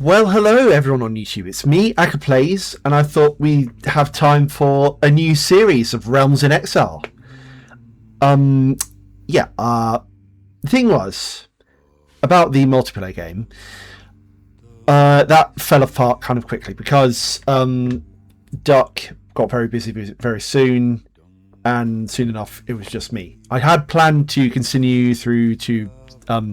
Well, hello everyone on YouTube. It's me, Aka Plays, and I thought we'd have time for a new series of Realms in Exile. The thing was about the multiplayer game. That fell apart kind of quickly because Duck got very busy very soon, and soon enough it was just me. I had planned to continue through to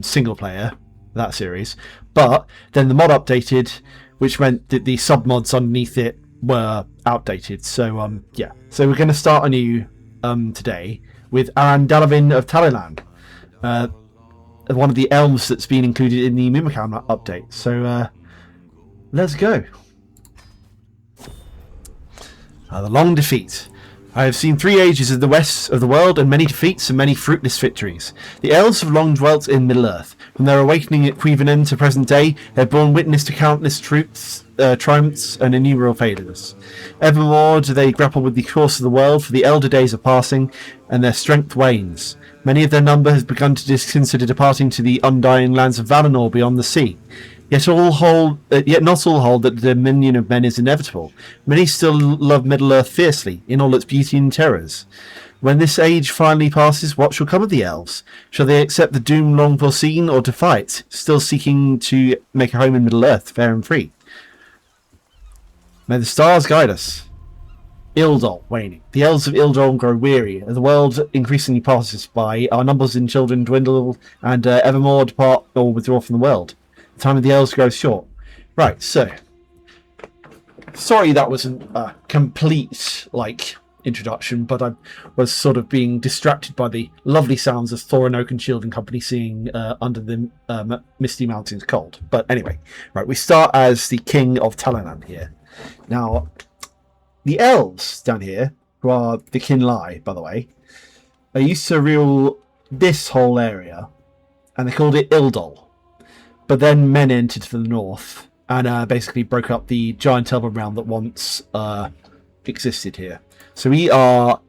single player that series, but then the mod updated, which meant that the sub mods underneath it were outdated. So so we're going to start anew today with Dalavin of Dalavin, one of the elves that's been included in the Mimikan update. So let's go. The long defeat. I have seen 3 ages of the west of the world, and many defeats and many fruitless victories. The elves have long dwelt in Middle-earth. From their awakening at Quevenon to present day, they have borne witness to countless triumphs and innumerable failures. Evermore do they grapple with the course of the world, for the elder days are passing, and their strength wanes. Many of their number has begun to consider departing to the undying lands of Valinor beyond the sea. Yet not all hold that the dominion of men is inevitable. Many still love Middle-earth fiercely, in all its beauty and terrors. When this age finally passes, what shall come of the elves? Shall they accept the doom long foreseen, or defy it, still seeking to make a home in Middle-earth, fair and free? May the stars guide us. Ildol waning. The elves of Ildol grow weary. As the world increasingly passes by, our numbers in children dwindle, and evermore depart or withdraw from the world. The time of the elves grows short. Right, so sorry that wasn't a complete introduction, but I was sort of being distracted by the lovely sounds of Thorin Oakenshield and company singing under the Misty Mountains Cold. But anyway, right, we start as the King of Dalavin here. Now, the elves down here, who are the Kinn-lai, by the way, they used to rule this whole area, and they called it Ildol. But then men entered from the north and basically broke up the giant elven realm that once existed here. So we are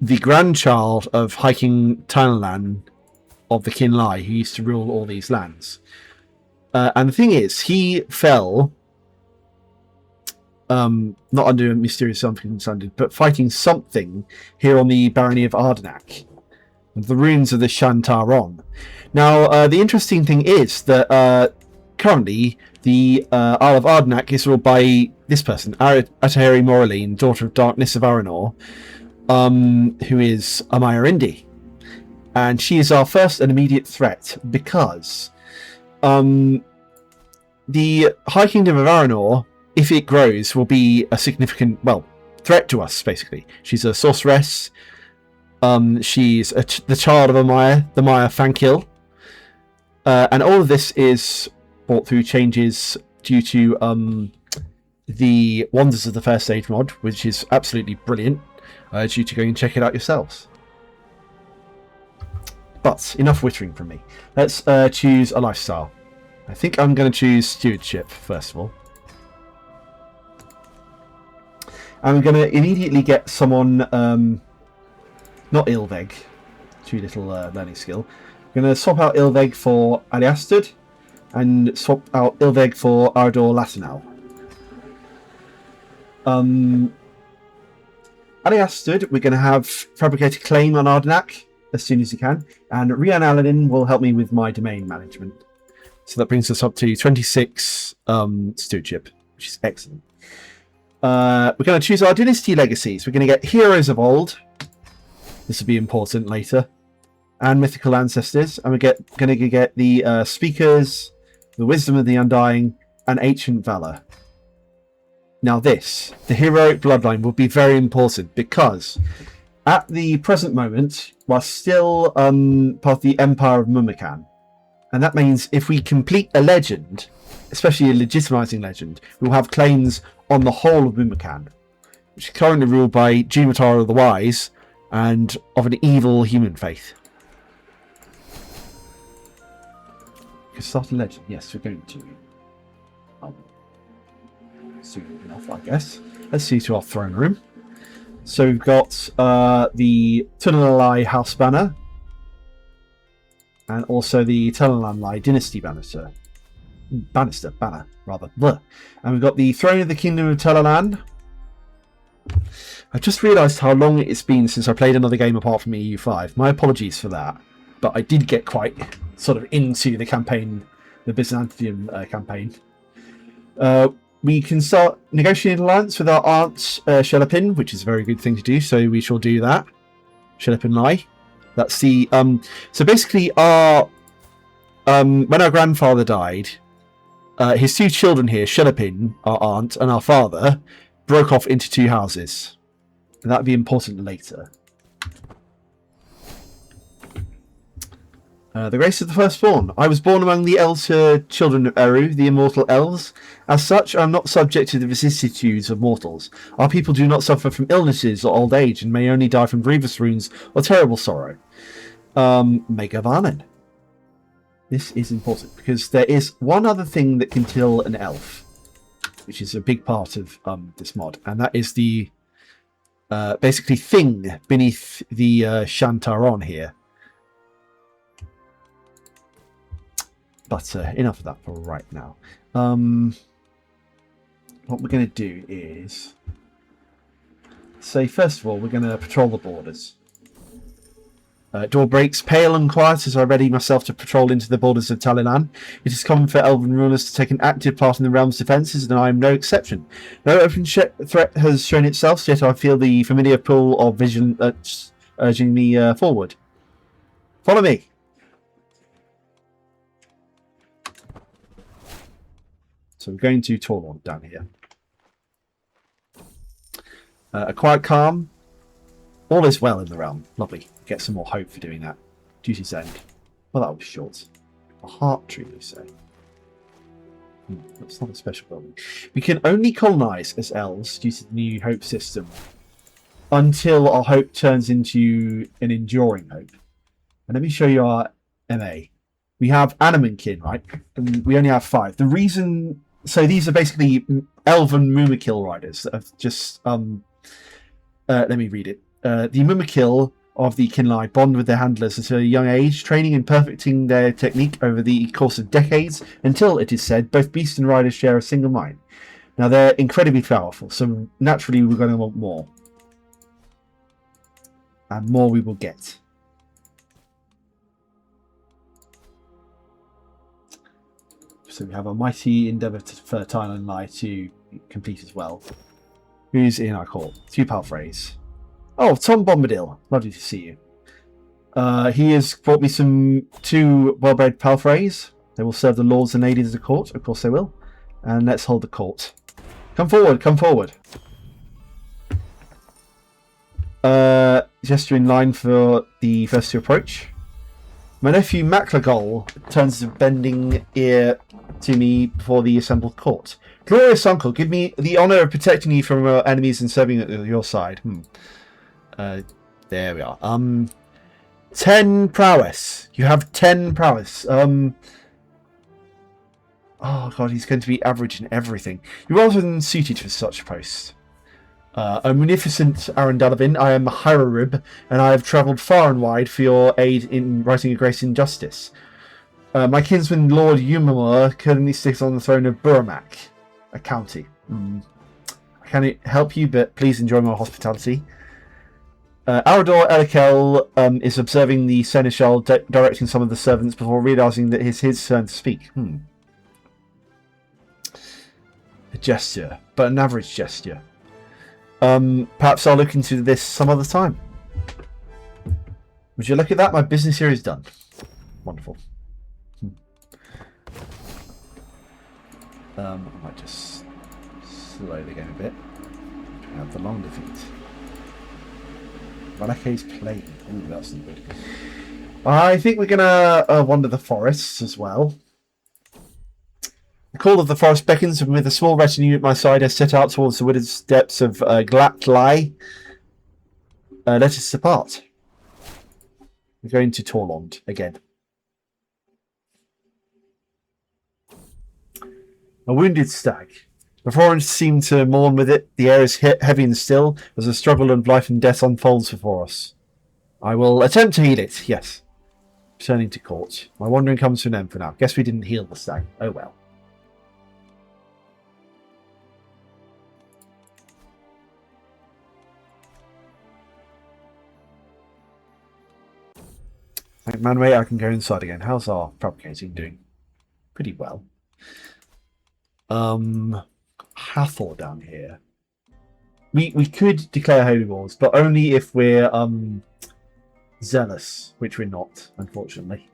the grandchild of hiking Dalavin of the Kinn-lai, who used to rule all these lands. And the thing is, he fell not under a mysterious something, but fighting something here on the barony of Ardenak, the ruins of the Shantaron. Now, the interesting thing is that currently the Isle of Ardenak is ruled by this person, Ataheri Moraline, daughter of Darkness of Aranor, who is Amaya Indi. And she is our first and immediate threat because the High Kingdom of Aranor, if it grows, will be a significant, threat to us, basically. She's a sorceress. She's the child of Amaya, the Maya Fankil. And all of this is brought through changes due to the Wonders of the First Age mod, which is absolutely brilliant. I urge you to go and check it out yourselves. But enough wittering from me. Let's choose a lifestyle. I think I'm going to choose stewardship first of all. And we're going to immediately get someone, not Ilveg, too little learning skill. We're going to swap out Ilveg for Aliastud and swap out Ilveg for Ardor Latinal. Aliastud, we're going to have fabricate a claim on Ardenak as soon as you can, and Rian Aladdin will help me with my domain management. So that brings us up to 26 stewardship, which is excellent. We're going to choose our dynasty legacies. We're going to get Heroes of Old. This will be important later. And Mythical Ancestors. And we're going to get the Speakers, the Wisdom of the Undying, and Ancient Valor. Now this, the Heroic Bloodline, will be very important because at the present moment, we're still part of the Empire of Mimikan. And that means if we complete a legend, especially a legitimizing legend, we'll have claims on the whole of Mimikan, which is currently ruled by Jumatar the Wise and of an evil human faith. We can start a legend. Yes, we're going to. Soon enough, I guess. Let's see to our throne room. So we've got the Kinn-lai House Banner, and also the Kinn-lai Dynasty Banner. Banner, rather. Blah. And we've got the Throne of the Kingdom of Dalavin. I just realised how long it's been since I played another game apart from EU5. My apologies for that. But I did get quite sort of into the campaign, the Byzantium campaign. We can start negotiating alliance with our aunt Shelopin, which is a very good thing to do, so we shall do that. Kinn-lai. That's the so basically our when our grandfather died, his two children here, Shelopin, our aunt, and our father, broke off into two houses. And that'd be important later. The race of the firstborn. I was born among the elder children of Eru, the immortal elves. As such, I am not subject to the vicissitudes of mortals. Our people do not suffer from illnesses or old age, and may only die from grievous wounds or terrible sorrow. Mega Varnen. This is important, because there is one other thing that can kill an elf, which is a big part of this mod, and that is the basically thing beneath the Shantaron here. But enough of that for right now. What we're going to do is say, first of all, we're going to patrol the borders. Door breaks, pale and quiet as I ready myself to patrol into the borders of Dalavin. It is common for elven rulers to take an active part in the realm's defences, and I am no exception. No open threat has shown itself, yet I feel the familiar pull of vision urging me forward. Follow me. So we're going to Tormund down here. A quiet calm. All is well in the realm. Lovely. Get some more hope for doing that. Duty's end. Well, that was short. A heart tree, they say. That's not a special building. We can only colonise as elves due to the new hope system until our hope turns into an enduring hope. And let me show you our MA. We have Animankin, right? And we only have 5. The reason... So these are basically elven Mumakil riders that have just... let me read it. The Mumakil of the Kinn-lai bond with their handlers at a young age, training and perfecting their technique over the course of decades, until, it is said, both beast and rider share a single mind. Now, they're incredibly powerful, so naturally we're going to want more. And more we will get. So we have a mighty endeavour for Kinn-lai to complete as well. Who's in our court? 2 Palfreys. Oh, Tom Bombadil. Lovely to see you. He has brought me 2 well-bred Palfreys. They will serve the lords and ladies of the court. Of course they will. And let's hold the court. Come forward, come forward. Gesture in line for the first to approach. My nephew Maclagol turns a bending ear to me before the assembled court. Glorious uncle, give me the honour of protecting you from our enemies and serving at your side. There we are. 10 prowess. You have 10 prowess. Oh god, he's going to be average in everything. You're rather than suited for such a post. A munificent Aaron Dalavin, I am Hyrorib, and I have travelled far and wide for your aid in righting a great injustice. My kinsman Lord Umamur currently sits on the throne of Buramak, a county. I can't help you, but please enjoy my hospitality. Ardor Elikel is observing the seneschal directing some of the servants before realising that it's his turn to speak. A gesture, but an average gesture. Perhaps I'll look into this some other time. Would you look at that? My business here is done. Wonderful. I might just slow the game a bit. We have the long defeat. Valake's Plain. Ooh, that's not good. I think we're going to wander the forests as well. The call of the forest beckons, and with a small retinue at my side, I set out towards the wooded steppes of Kinn-lai. Let us depart. We're going to Tormund again. A wounded stag. Before I seem to mourn with it, the air is heavy and still as a struggle of life and death unfolds before us. I will attempt to heal it, yes. Returning to court. My wandering comes to an end for now. Guess we didn't heal the stag. Oh well. Manway, I can go inside again. How's our propagating doing? Pretty well. Hathor down here. We could declare holy wars, but only if we're zealous, which we're not, unfortunately.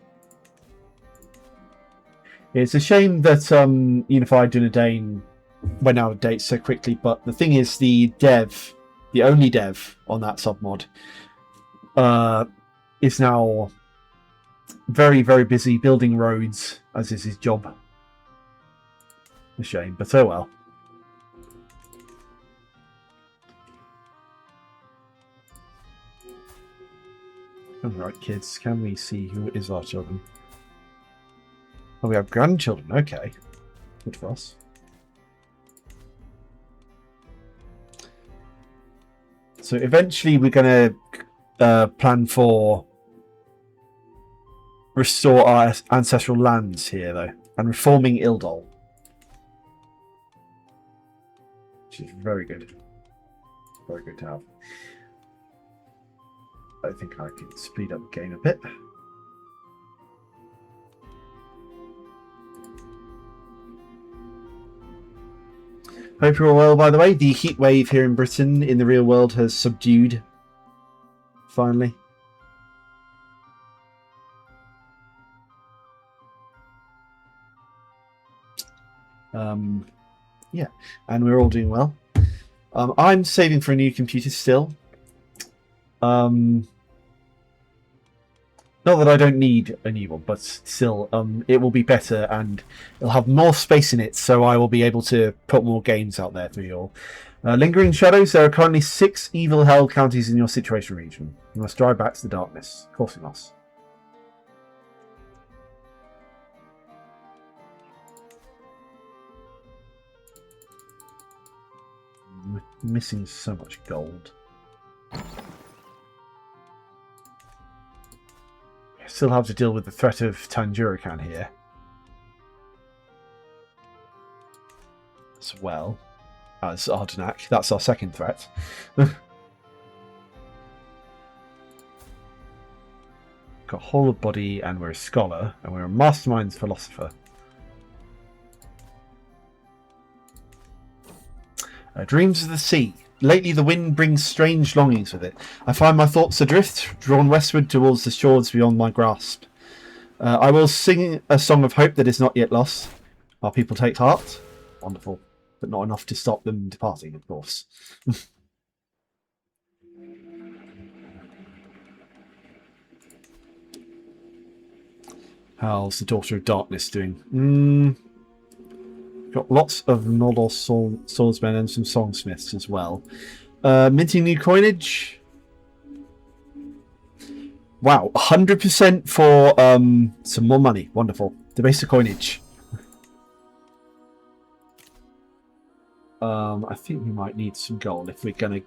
It's a shame that Unified Dunedain went out of date so quickly, but the thing is, the only dev on that submod, is now very, very busy building roads, as is his job. A shame, but oh well. Alright, kids, can we see who is our children? Oh, we have grandchildren. Okay. Good for us. So eventually we're going to plan for restore our ancestral lands here, though, and reforming Ildol. Which is very good. Very good to have. I think I can speed up the game a bit. Hope you're all well, by the way. The heat wave here in Britain in the real world has subdued. Finally. Yeah, and we're all doing well. I'm saving for a new computer still. Not that I don't need a new one, but still, it will be better and it'll have more space in it, so I will be able to put more games out there for you all. Lingering Shadows, there are currently 6 evil hell counties in your situation region. You must drive back to the darkness. Of course we must. We're missing so much gold. Still have to deal with the threat of Tanjurakan here as well as Ardenak. That's our second threat. Got whole of body, and we're a scholar, and we're a mastermind philosopher. Dreams of the sea. Lately the wind brings strange longings with it. I find my thoughts adrift, drawn westward towards the shores beyond my grasp. I will sing a song of hope that is not yet lost. Our people take heart. Wonderful. But not enough to stop them departing, of course. How's the Daughter of Darkness doing? Got lots of Noldor swordsmen and some songsmiths as well. Minting new coinage. Wow, 100% for some more money. Wonderful. The basic coinage. I think we might need some gold if we're going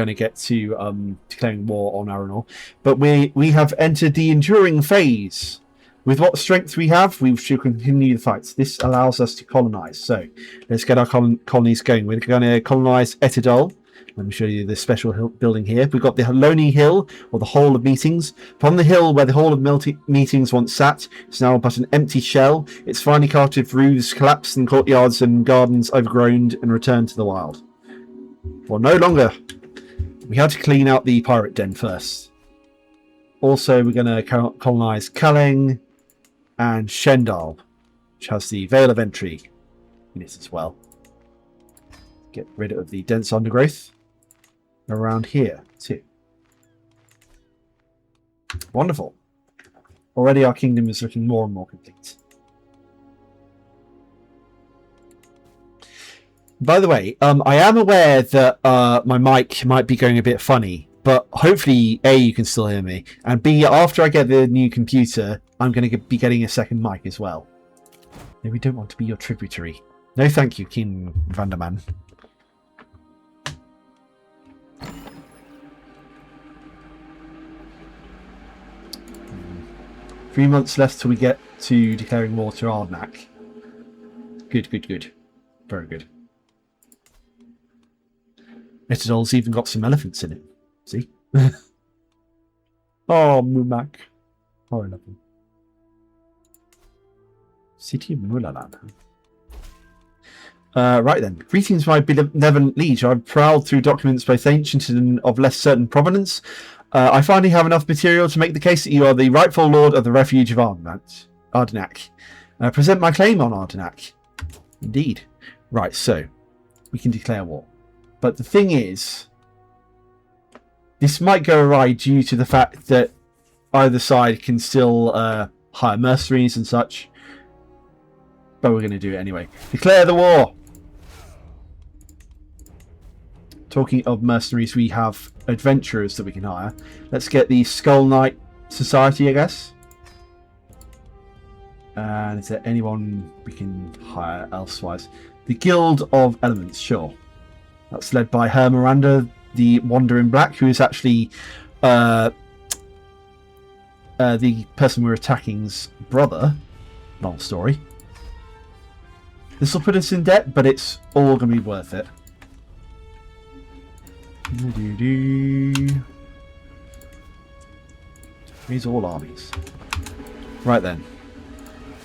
to get to declaring war on Aranor. But we have entered the enduring phase. With what strength we have, we should continue the fights. This allows us to colonize. So let's get our colonies going. We're going to colonize Ildol. Let me show you the special building here. We've got the Mellonin Hill, or the Hall of Meetings. Upon the hill where the Hall of Meetings once sat, it's now but an empty shell. Its finely carved roofs collapsed and courtyards and gardens overgrown and returned to the wild. For no longer. We had to clean out the pirate den first. Also, we're going to colonize Kaleng and Shendal, which has the Veil of Entry in it as well. Get rid of the dense undergrowth around here too. Wonderful. Already our kingdom is looking more and more complete. By the way, I am aware that my mic might be going a bit funny, but hopefully A, you can still hear me, and B, after I get the new computer, I'm going to be getting a second mic as well. No, we don't want to be your tributary. No thank you, King Vanderman. 3 months left till we get to declaring war to Ardnak. Good, good, good. Very good. Ildol's even got some elephants in it. See? Oh, Mumak. Oh, I love him. City of Mulalan. Right then. Greetings, my benevolent liege. I've prowled through documents both ancient and of less certain provenance. I finally have enough material to make the case that you are the rightful lord of the refuge of Ardenac. Present my claim on Ardenac. Indeed. Right, so we can declare war. But the thing is, this might go awry due to the fact that either side can still hire mercenaries and such. But we're going to do it anyway. Declare the war! Talking of mercenaries, we have adventurers that we can hire. Let's get the Skull Knight Society, I guess. And is there anyone we can hire elsewise? The Guild of Elements, sure. That's led by Her Miranda, the Wandering Black, who is actually the person we're attacking's brother. Long story. This will put us in debt, but it's all going to be worth it. These all armies. Right then.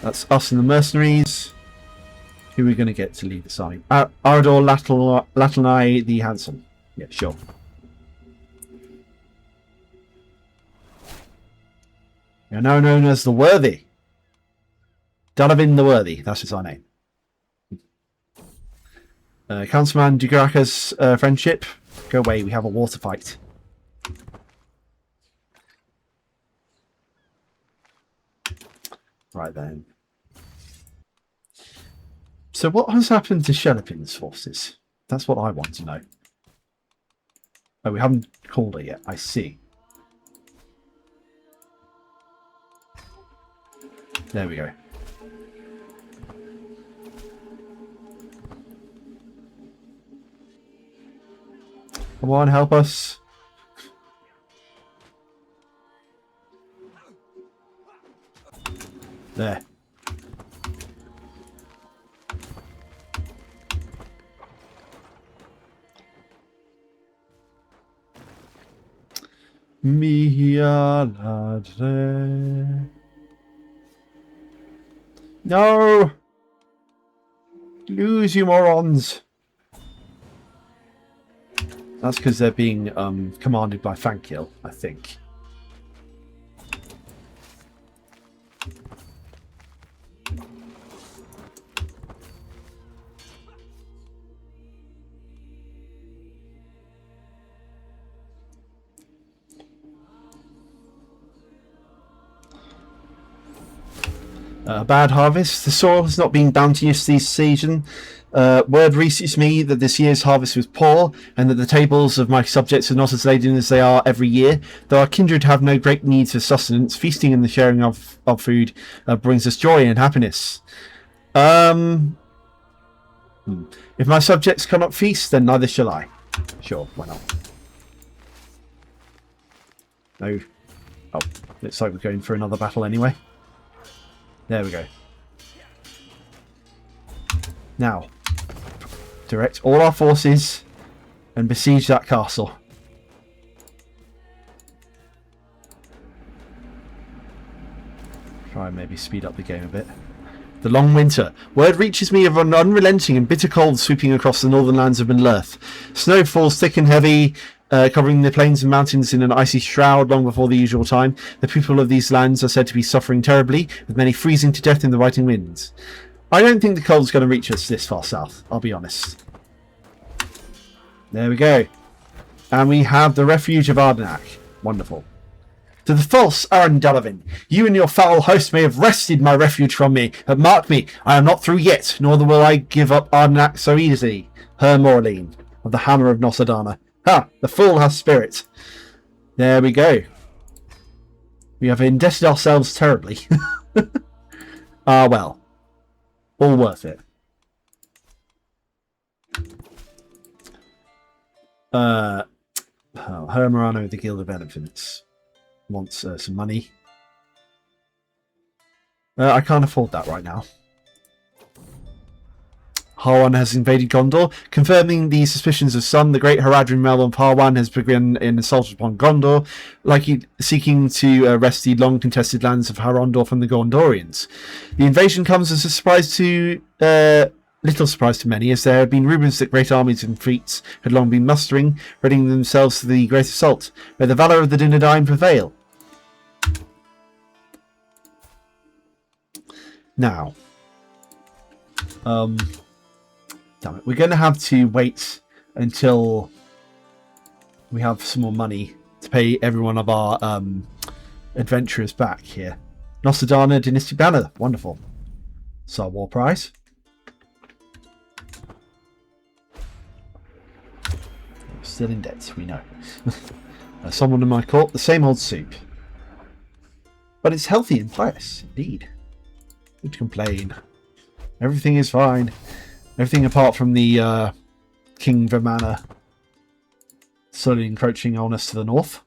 That's us and the mercenaries. Who are we going to get to lead this army? Ardor Latinai the Handsome. Yeah, sure. You're now known as the Worthy. Dalavin the Worthy. That is our name. Councilman Dugraka's friendship. Go away, we have a water fight. Right then. So what has happened to Shelopin's forces? That's what I want to know. Oh, we haven't called her yet. I see. There we go. Come on, help us. There. No! Lose, you morons! That's because they're being commanded by Fankil, I think. Bad harvest. The soil has not been bounteous this season. Word reaches me that this year's harvest was poor, and that the tables of my subjects are not as laden as they are every year. Though our kindred have no great needs for sustenance, feasting and the sharing of food brings us joy and happiness. If my subjects cannot feast, then neither shall I. Sure, why not? No. Oh, looks like we're going for another battle anyway. There we go. Now, direct all our forces and besiege that castle. Try and maybe speed up the game a bit. The long winter. Word reaches me of an unrelenting and bitter cold sweeping across the northern lands of Middle-earth. Snow falls thick and heavy, covering the plains and mountains in an icy shroud long before the usual time. The people of these lands are said to be suffering terribly, with many freezing to death in the biting winds. I don't think the cold's going to reach us this far south, I'll be honest. There we go. And we have the refuge of Ardenac. Wonderful. To the false Aaron Dalavin, you and your foul host may have wrested my refuge from me, but mark me, I am not through yet, nor will I give up Ardenac so easily. Her Morleen, of the Hammer of Nosodana. Ha! The fool has spirit. There we go. We have indebted ourselves terribly. Ah, well. All worth it. Hermirano, the Guild of Elephants, wants some money. I can't afford that right now. Harwan has invaded Gondor, confirming the suspicions of some. The great Haradrim realm of Harwan has begun an assault upon Gondor, likely seeking to wrest the long-contested lands of Harondor from the Gondorians. The invasion comes as a surprise to little surprise to many, as there have been rumours that great armies and fleets had long been mustering, readying themselves for the great assault. May the valour of the Dunedain prevail. Now, damn it, we're going to have to wait until we have some more money to pay every one of our adventurers back here. Nostradamus Dynasty Banner, wonderful. Star War Prize. Still in debt, we know. Someone in my court, the same old soup. But it's healthy and pious, indeed. Who'd complain? Everything is fine. Everything apart from the King of Manor slowly encroaching on us to the north.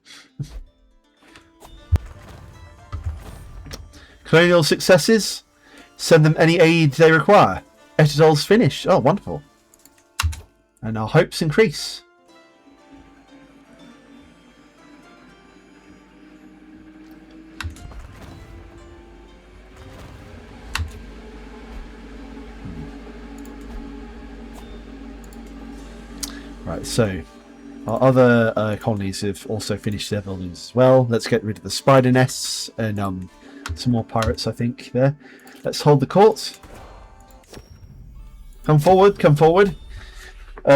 Colonial successes. Send them any aid they require. Ildol's finished. Oh, wonderful. And our hopes increase. Right, so our other colonies have also finished their buildings as well. Let's get rid of the spider nests and some more pirates, I think, there. Let's hold the court. Come forward, come forward.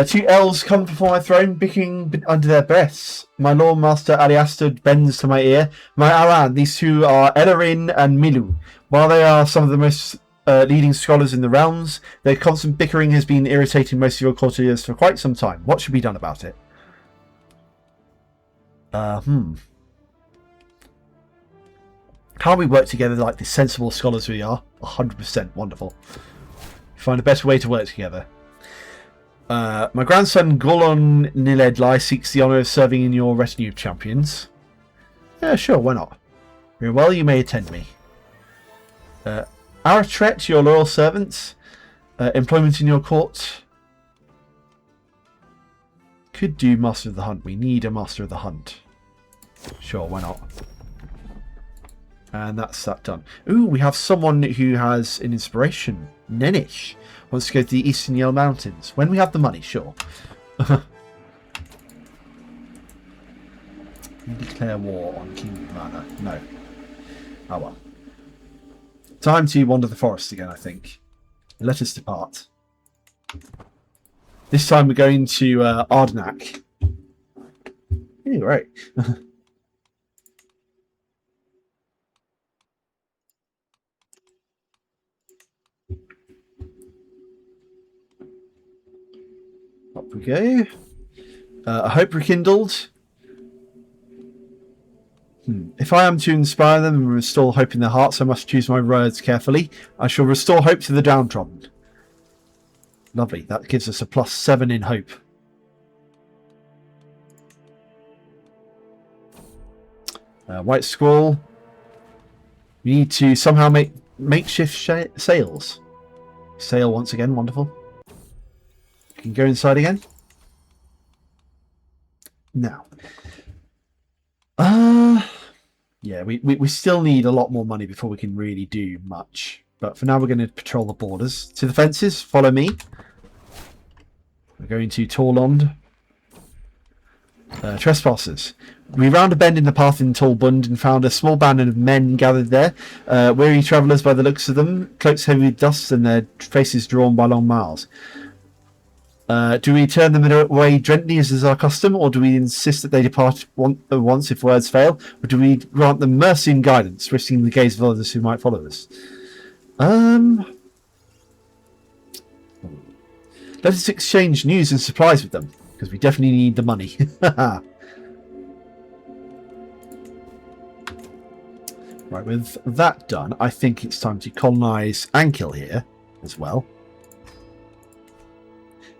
Two elves come before my throne, bickering under their breaths. My Lord Master Aliastud bends to my ear. My Aran, these two are Edarin and Milu. While they are some of the most leading scholars in the realms, their constant bickering has been irritating most of your courtiers for quite some time. What should be done about it? How we work together like the sensible scholars we are? 100% wonderful. Find a better way to work together. My grandson Golon Niledlai seeks the honour of serving in your retinue of champions. Yeah, sure, why not? Very well, you may attend me. Aratret, your loyal servant. Employment in your court. Could do Master of the Hunt. We need a Master of the Hunt. Sure, why not? And that's that done. Ooh, we have someone who has an inspiration. Nenish wants to go to the Eastern Yell Mountains. When we have the money, sure. Declare war on King Manor. No. Oh well. Time to wander the forest again, I think. Let us depart. This time we're going to Ardenak. Yeah, right. Up we go. A hope rekindled. If I am to inspire them and restore hope in their hearts, I must choose my words carefully. I shall restore hope to the downtrodden. Lovely. That gives us a +7 in hope. White Scroll. We need to somehow make makeshift sails. Sail once again. Wonderful. You can go inside again. Now. Yeah, we still need a lot more money before we can really do much. But for now, we're going to patrol the borders. To the fences, follow me. We're going to Torlond. Trespassers. We round a bend in the path in Tolbund and found a small band of men gathered there. Weary travellers by the looks of them, cloaks heavy with dust and their faces drawn by long miles. Do we turn them away gently as is our custom, or do we insist that they depart once if words fail, or do we grant them mercy and guidance, risking the gaze of others who might follow us? Let us exchange news and supplies with them, because we definitely need the money. Right, with that done, I think it's time to colonise Ankil here as well.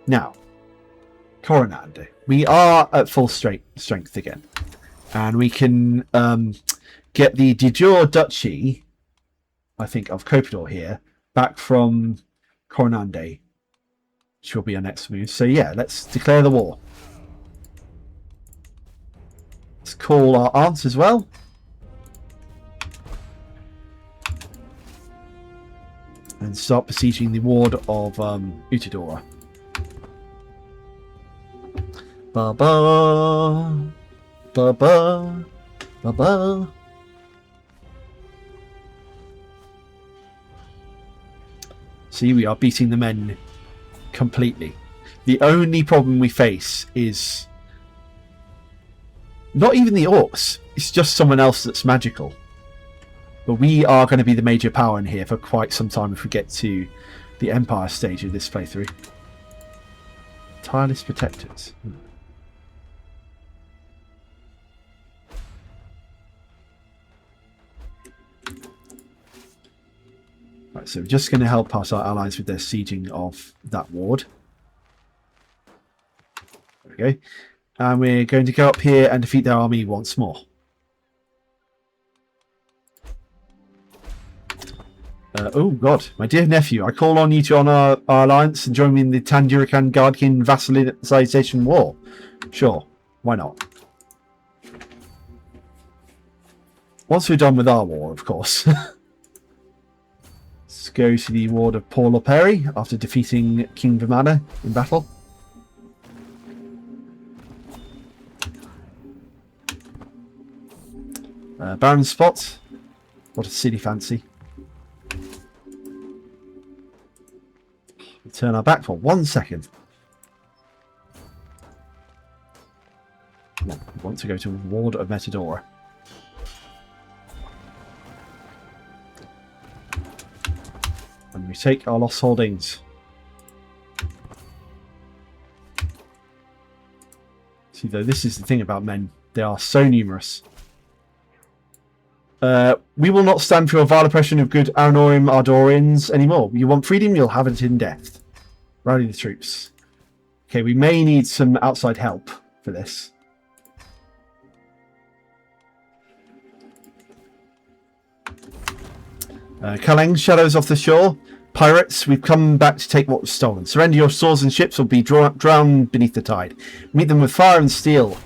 Now, Coronando. We are at full strength again. And we can get the de jure duchy, I think, of Copador here, back from Coronando. which will be our next move. So yeah, let's declare the war. Let's call our aunts as well. And start besieging the ward of Utadora. Ba-ba, ba-ba, ba-ba. See, we are beating the men completely. The only problem we face is not even the orcs. It's just someone else that's magical. But we are going to be the major power in here for quite some time if we get to the Empire stage of this playthrough. Tireless Protectors. Right, so we're just going to help out our allies with their sieging of that ward. There we go. And we're going to go up here and defeat their army once more. Oh god, my dear nephew, I call on you to honour our alliance and join me in the Tandurican Guardkin vassalization war. Sure, why not? Once we're done with our war, of course. Let's go to the ward of Paul Operi after defeating King Vimana in battle. Baron Spot. What a silly fancy. Turn our back for 1 second. We want to go to Ward of Metadora. And we take our lost holdings. See, though, this is the thing about men. They are so numerous. We will not stand for your vile oppression of good Aranorim Ardorians anymore. You want freedom, you'll have it in death. Rally the troops. Okay, we may need some outside help for this. Kaleng, shadows off the shore. Pirates, we've come back to take what was stolen. Surrender your swords and ships or be drowned beneath the tide. Meet them with fire and steel.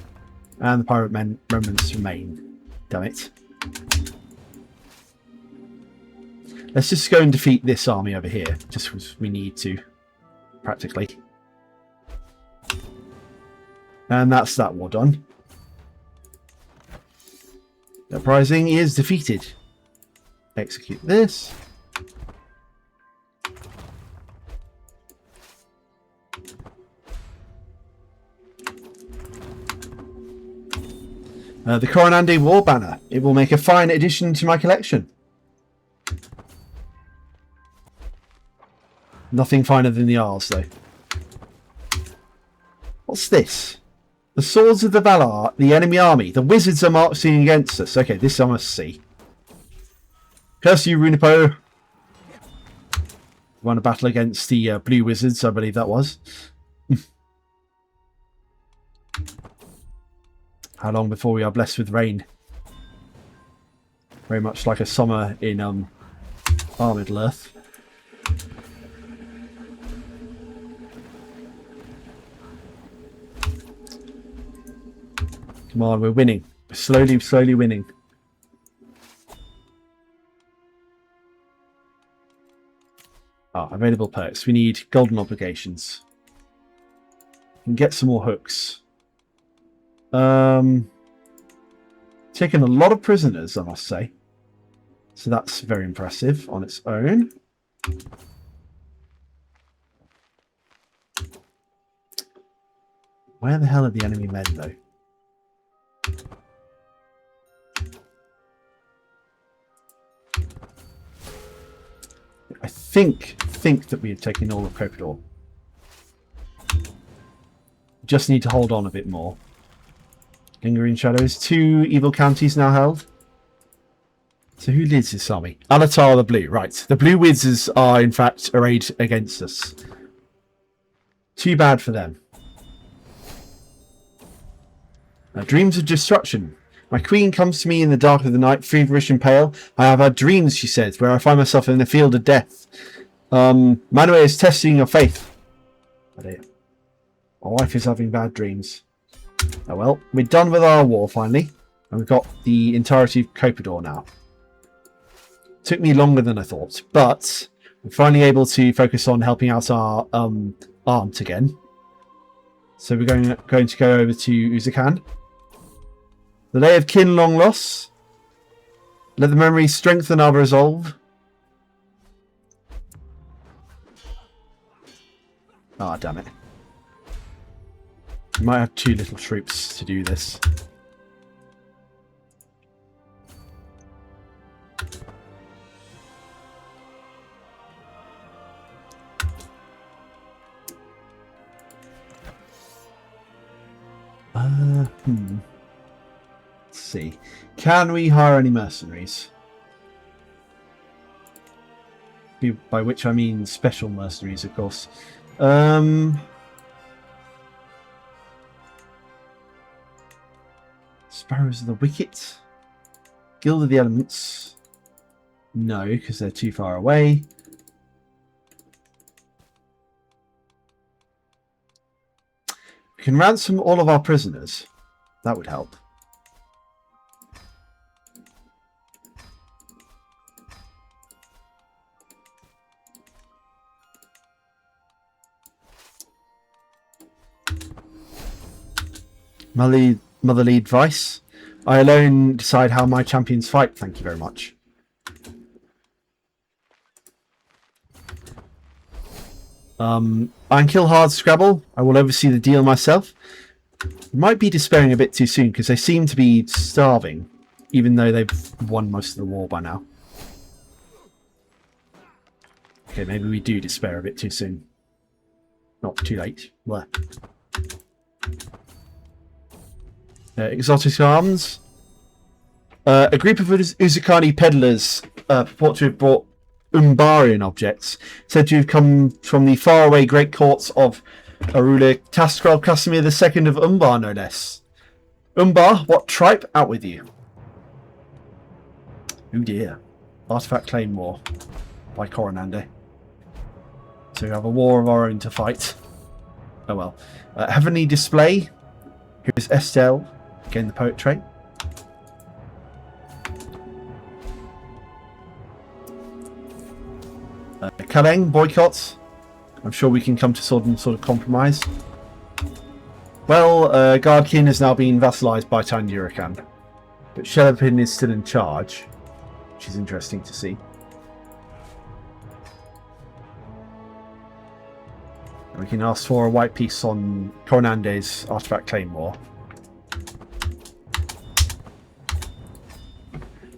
And the pirate remnants remain. Damn it. Let's just go and defeat this army over here, just because we need to, practically. And that's that war done. The uprising is defeated. Execute this. The Coronande War Banner. It will make a fine addition to my collection. Nothing finer than the Isles, though. What's this? The Swords of the Valar, the enemy army. The wizards are marching against us. Okay, this I must see. Curse you, Runipo. Won a battle against the blue wizards, I believe that was. How long before we are blessed with rain? Very much like a summer in Middle-earth. Come on, we're winning. We're slowly winning. Available perks. We need golden obligations. We can get some more hooks. Taken a lot of prisoners, I must say. So that's very impressive on its own. Where the hell are the enemy men, though? I think that we have taken all of Copador. Just need to hold on a bit more. Lingering Shadows. 2 evil counties now held. So who leads this army? Alatar the Blue. Right. The Blue Wizards are in fact arrayed against us. Too bad for them. Dreams of destruction. My queen comes to me in the dark of the night, feverish and pale. I have had dreams, she says, where I find myself in a field of death. Manwë is testing your faith. Oh dear. My wife is having bad dreams. Oh well, we're done with our war finally. And we've got the entirety of Ardor now. Took me longer than I thought, but we're finally able to focus on helping out our aunt again. So we're going to go over to Uzakan. The Day of Kin long loss. Let the memories strengthen our resolve. Ah, damn it. We might have too little troops to do this. Let's see. Can we hire any mercenaries? By which I mean special mercenaries, of course. Sparrows of the Wicket? Guild of the Elements? No, because they're too far away. We can ransom all of our prisoners. That would help. Motherly advice. I alone decide how my champions fight. Thank you very much. Ankill Hard Scrabble. I will oversee the deal myself. Might be despairing a bit too soon because they seem to be starving, even though they've won most of the war by now. Okay, maybe we do despair a bit too soon. Not too late. Where? Exotic arms. A group of Uzukani peddlers purport to have brought Umbarian objects, said to have come from the faraway great courts of Arula Taskrel Casimir II of Umbar, no less. Umbar, what tripe? Out with you. Oh dear. Artifact Claim War by Coronande. So we have a war of our own to fight. Oh well. Heavenly Display. Here's Estelle. Again, the poet trait. Kaleng, boycott. I'm sure we can come to some sort of compromise. Well, Guardkin has now been vassalized by Tandurakan, but Shelopin is still in charge, which is interesting to see. And we can ask for a white piece on Coronande's Artifact Claim War.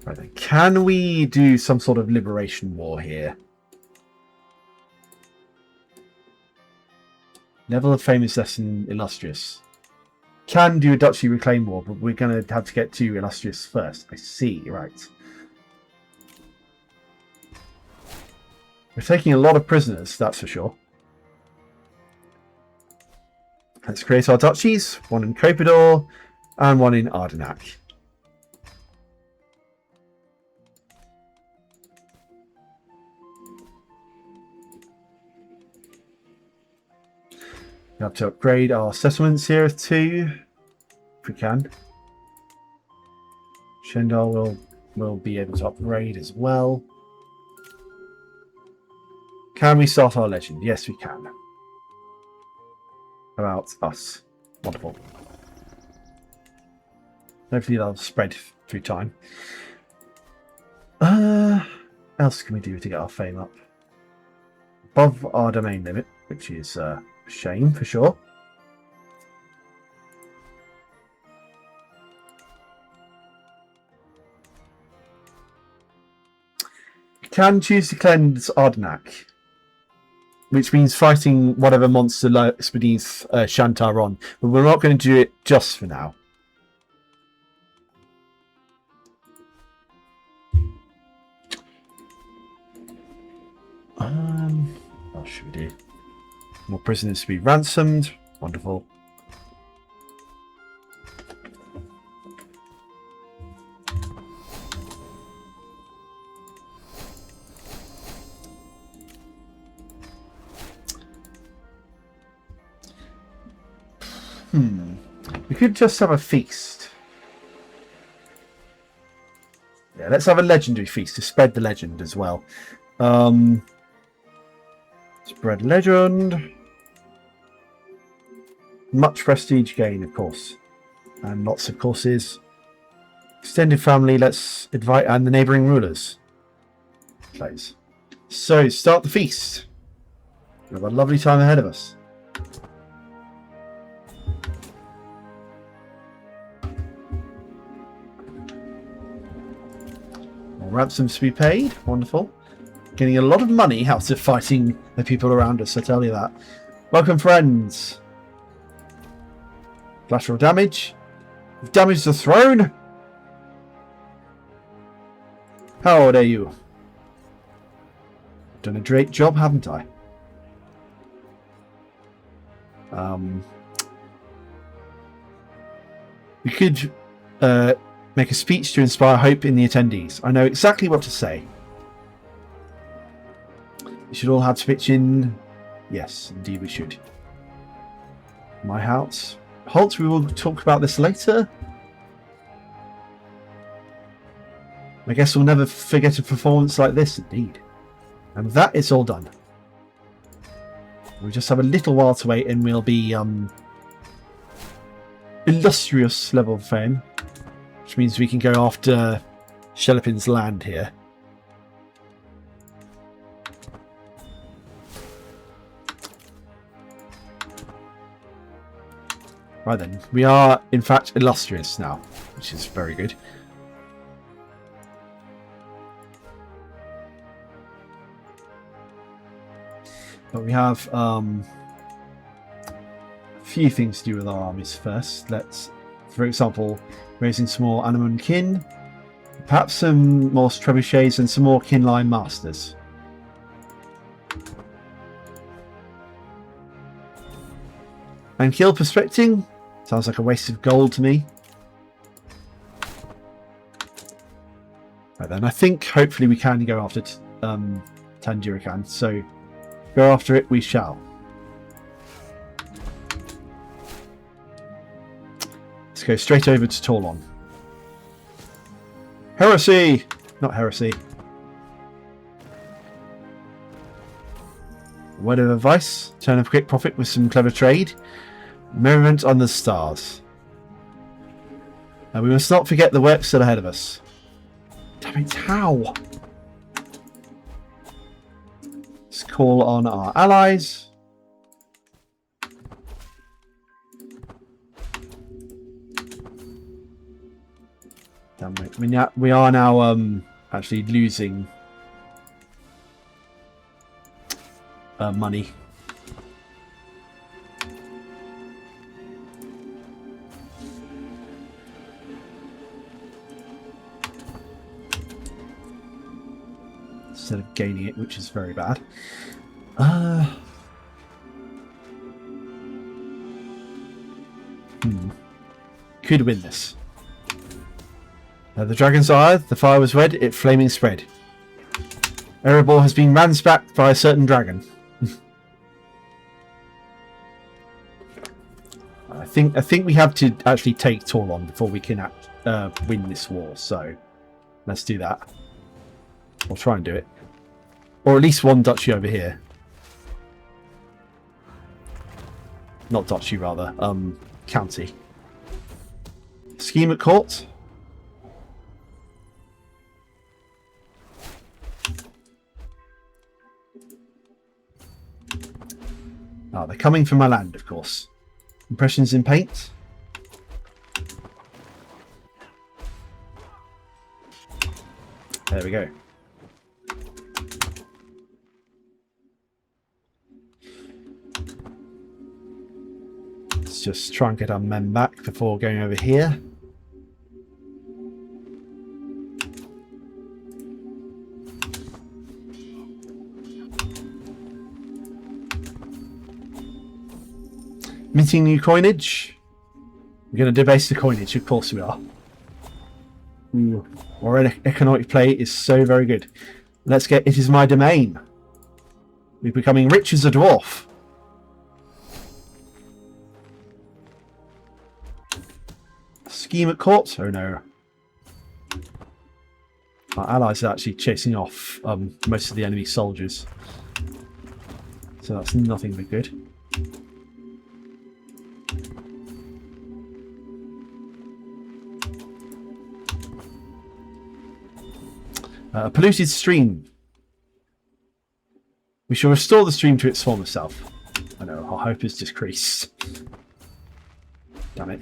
Right then, can we do some sort of liberation war here? Level of Fame is less than Illustrious. Can do a Duchy Reclaim War, but we're going to have to get to Illustrious first. I see, right. We're taking a lot of prisoners, that's for sure. Let's create our duchies. One in Ardor and one in Ardenac. We have to upgrade our settlements here too, if we can. Shendar will be able to upgrade as well. Can we start our legend? Yes, we can. About us. Wonderful. Hopefully that'll spread through time. Else can we do to get our fame up? Above our domain limit, which is a shame for sure. We can choose to cleanse Ardenac, which means fighting whatever monster lurks beneath Shantaron, but we're not going to do it just for now. What should we do? More prisoners to be ransomed. Wonderful. We could just have a feast. Yeah, let's have a legendary feast to spread the legend as well. Spread legend. Much prestige gain, of course. And lots of courses. Extended family, let's invite, and the neighbouring rulers. Please. So, start the feast. We have a lovely time ahead of us. Ransoms to be paid. Wonderful. Getting a lot of money out of fighting the people around us, I tell you that. Welcome, friends. Collateral damage. We've damaged the throne. How old are you? Done a great job, haven't I? We could make a speech to inspire hope in the attendees. I know exactly what to say. We should all have to pitch in. Yes, indeed we should. My house. Halt, we will talk about this later. I guess we'll never forget a performance like this, indeed. And with that, it's all done. We just have a little while to wait and we'll be illustrious level of fame. Which means we can go after Shelopin's land here. Right then, we are in fact illustrious now, which is very good. But we have a few things to do with our armies first. Let's, for example, raising some more Animan kin, perhaps some more trebuchets and some more Kinn-lai masters. And kill prospecting sounds like a waste of gold to me. Right then, I think hopefully we can go after Tandurican, so go after it we shall. Let's go straight over to Torlon. Heresy! Not heresy. Word of advice. Turn of quick profit with some clever trade. Merriment on the stars. And we must not forget the work still ahead of us. Damn it, how? Let's call on our allies. Damn it. We are now actually losing money. Instead of gaining it, which is very bad. Could win this. The dragon's eye, the fire was red, it flaming spread. Erebor has been ransacked by a certain dragon. I think we have to actually take Torlon before we can win this war, so let's do that. We'll try and do it. Or at least one duchy over here. Not duchy, rather. County. Scheme at court. Ah, they're coming from my land, of course. Impressions in paint. There we go. Let's just try and get our men back before going over here. Minting new coinage. We're going to debase the coinage, of course we are. Ooh. Our economic play is so very good. Let's get It Is My Domain. We're becoming rich as a dwarf. scheme at court? Oh no. Our allies are actually chasing off most of the enemy soldiers. So that's nothing but good. A polluted stream. We shall restore the stream to its former self. I know, our hope has decreased. Damn it.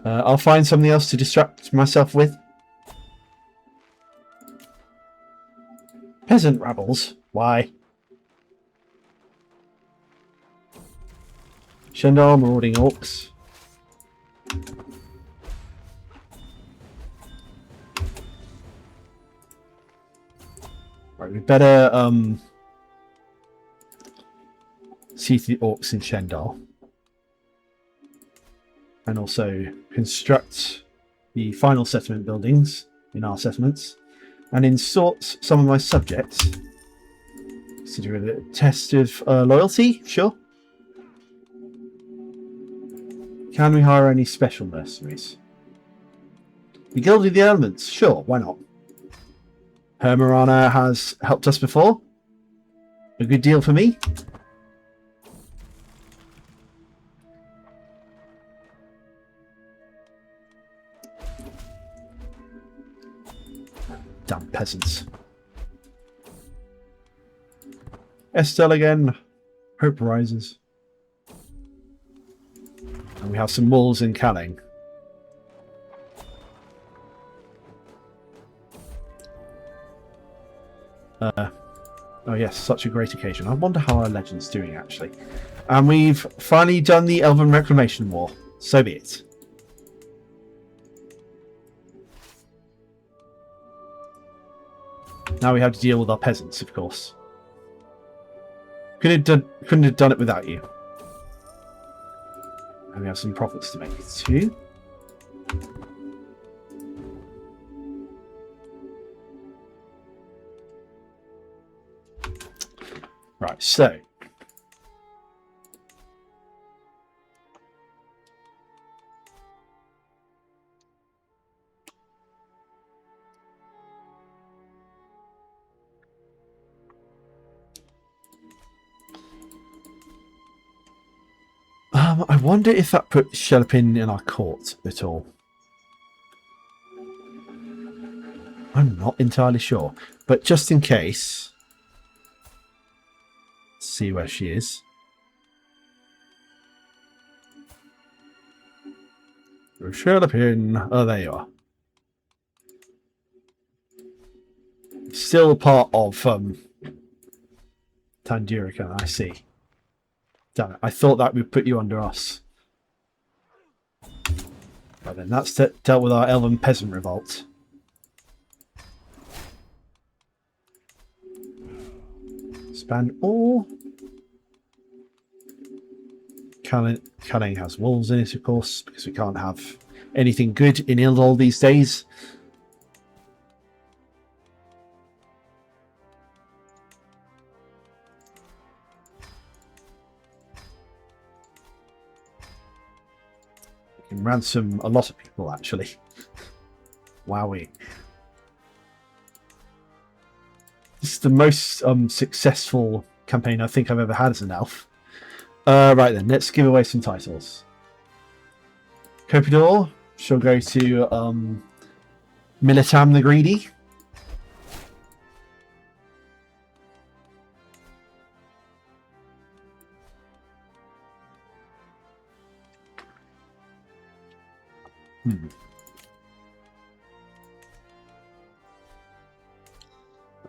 I'll find something else to distract myself with. Peasant rabbles? Why? Shendar marauding orcs. Right, we better see the orcs in Shendar. And also construct the final settlement buildings in our settlements. And insult some of my subjects. Consider it a test of loyalty? Sure. Can we hire any special mercenaries? The Guild of the Elements? Sure, why not? Hermarana has helped us before. A good deal for me. Damn peasants. Estelle again. Hope rises. And we have some walls in Calling. Oh yes, such a great occasion. I wonder how our legend's doing actually. And we've finally done the Elven Reclamation War. So be it. Now we have to deal with our peasants, of course. Couldn't have done it without you. And we have some profits to make too. Right, so I wonder if that put Shelopin in our court at all. I'm not entirely sure, but just in case, let's see where she is. Shelopin. Oh, there you are. Still part of Tandurican, I see. Damn it, I thought that would put you under us. Right then, that's dealt with our Elven Peasant Revolt. Span all. Calling has wolves in it, of course, because we can't have anything good in Ildol these days. We can ransom a lot of people, actually. Wowee. This is the most successful campaign I think I've ever had as an elf. Right then, let's give away some titles. Copidor shall go to Militam the Greedy.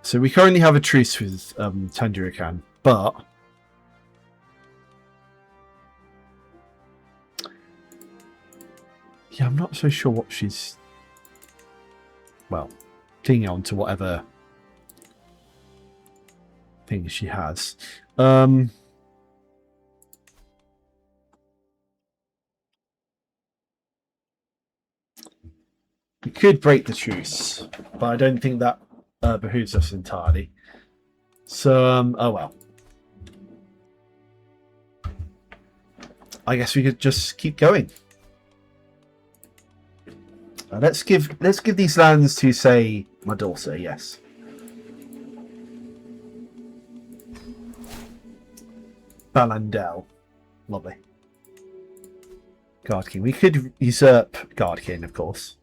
So we currently have a truce with Tandurican, but yeah, I'm not so sure what she's, well, clinging on to whatever thing she has. We could break the truce, but I don't think that behooves us entirely. So, oh well. I guess we could just keep going. Let's give these lands to, say, my daughter. Yes. Balandel. Lovely. Guard King. We could usurp Guard King, of course.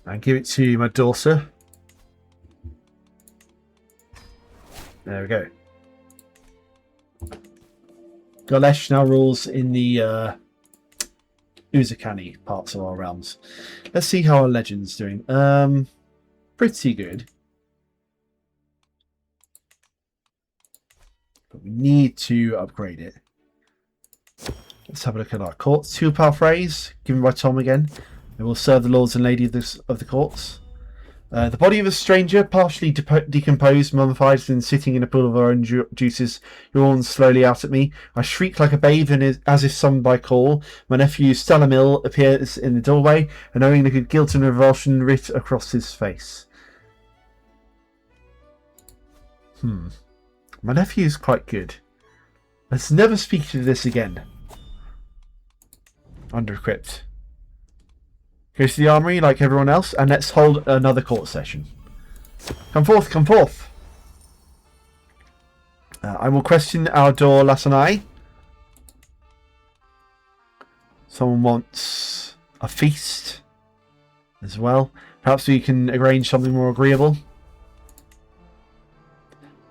And give it to my daughter. There we go. Galesh now rules in the Uzakani parts of our realms. Let's see how our legend's doing. Pretty good. But we need to upgrade it. Let's have a look at our courts. 2 power phrase, given by Tom again. It will serve the lords and ladies of the courts. The body of a stranger, partially decomposed, mummified, and sitting in a pool of our own juices, yawns slowly out at me. I shriek like a babe, and as if summoned by call. My nephew Stalamil appears in the doorway, and knowing the guilt and revulsion writ across his face. My nephew's quite good. Let's never speak to this again. Under-equipped. Go to the armory like everyone else, and let's hold another court session. Come forth, come forth. I will question Ardor Lasanai. Someone wants a feast as well. Perhaps we can arrange something more agreeable.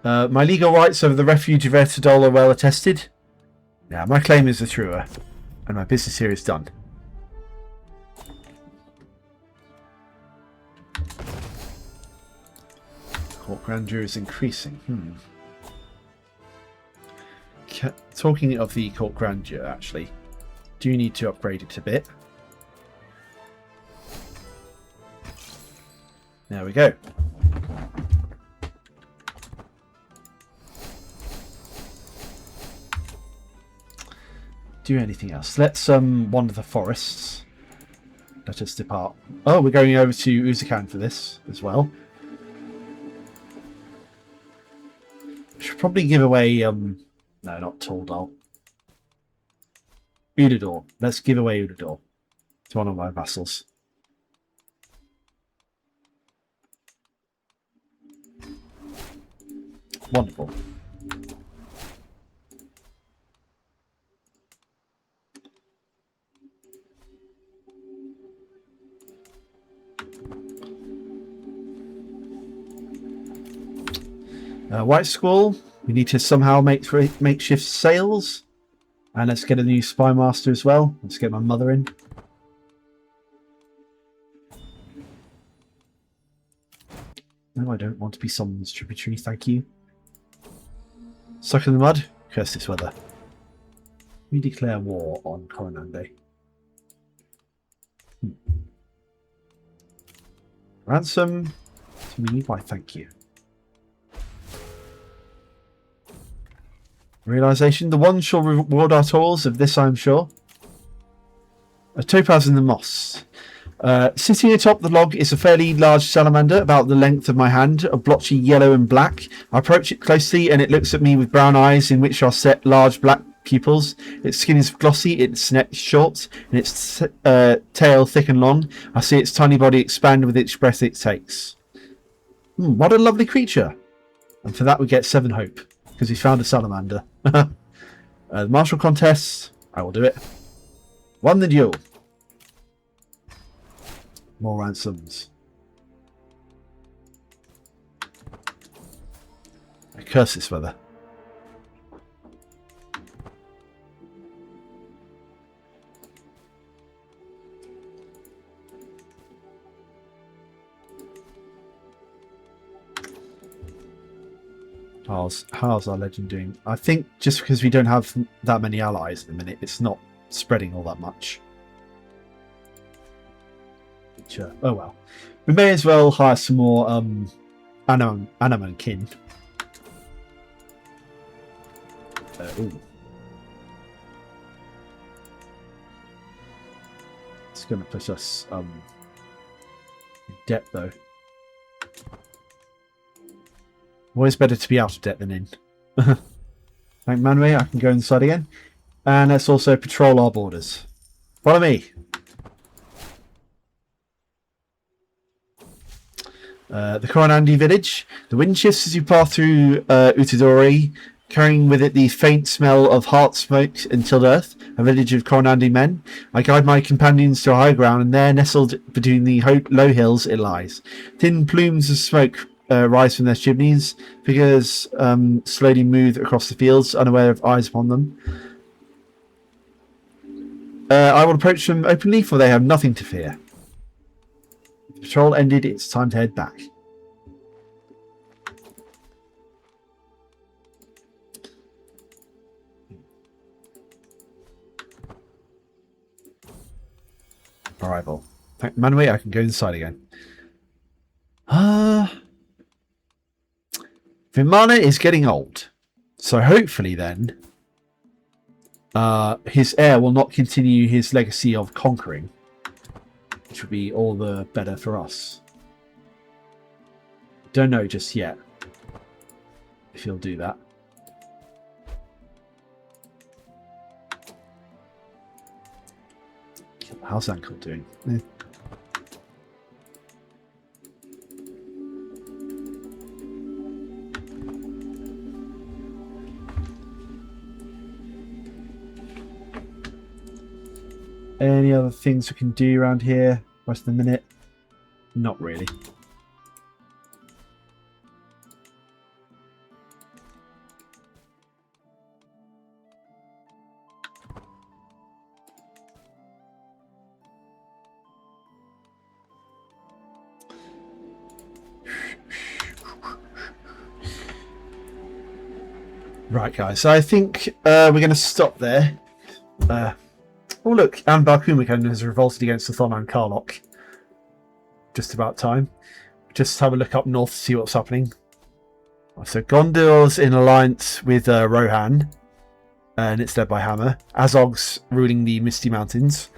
My legal rights over the refuge of Ildol are well attested. Now, my claim is the truer, and my business here is done. Court grandeur is increasing. Talking of the court grandeur, actually, do you need to upgrade it a bit? There we go. Do anything else? Let's wander the forests. Let us depart. Oh, we're going over to Uzakan for this as well. Should probably give away no, not Ildol. Ildol. Let's give away Ildol to one of my vassals. Wonderful. White Squall, we need to somehow make makeshift sails. And let's get a new spy master as well. Let's get my mother in. No, I don't want to be someone's tributary, thank you. Suck in the mud, curse this weather. We declare war on Coronande. Ransom to me, why thank you. Realization, the one shall reward our toils, of this I am sure. A topaz in the moss. Sitting atop the log is a fairly large salamander, about the length of my hand, a blotchy yellow and black. I approach it closely, and it looks at me with brown eyes in which are set large black pupils. Its skin is glossy, its neck short, and its tail thick and long. I see its tiny body expand with each breath it takes. What a lovely creature! And for that we get 7 hope, because we found a salamander. The martial contest, I will do it. Won the duel. More ransoms. I curse this weather. How's our legend doing? I think just because we don't have that many allies at the minute, it's not spreading all that much. Sure. Oh well. We may as well hire some more Anaman kin. It's going to put us debt, though. Always better to be out of debt than in. Thank Manway, I can go inside again. And let's also patrol our borders. Follow me. The Coronandi village. The wind shifts as you pass through Utadori, carrying with it the faint smell of heart smoke until earth, a village of Coronandi men. I guide my companions to a high ground, and there, nestled between the low hills, it lies. Thin plumes of smoke rise from their chimneys. Figures slowly move across the fields, unaware of eyes upon them. I will approach them openly, for they have nothing to fear. The patrol ended, it's time to head back. Arrival. Manway, I can go inside again. Vimana is getting old. So hopefully then, his heir will not continue his legacy of conquering, which would be all the better for us. Don't know just yet if he'll do that. How's Ankle doing? Any other things we can do around here? Rest of the minute? Not really. Right, guys. So I think we're going to stop there. Oh, look. Anne Barkumikan has revolted against the Thonan Karlok. Just about time. Just have a look up north to see what's happening. So Gondor's in alliance with Rohan. And it's led by Hammer. Azog's ruling the Misty Mountains.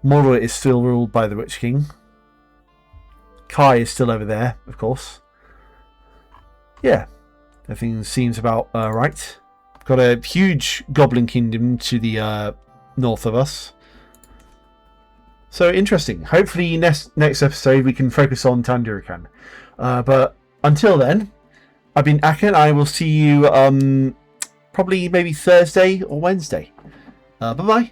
Mordor is still ruled by the Witch King. Kai is still over there, of course. Yeah. Everything seems about right. Got a huge goblin kingdom to the north of us. So interesting. Hopefully next episode we can focus on Tandurikan. But until then, I've been Akin. I will see you probably maybe Thursday or Wednesday. Bye-bye.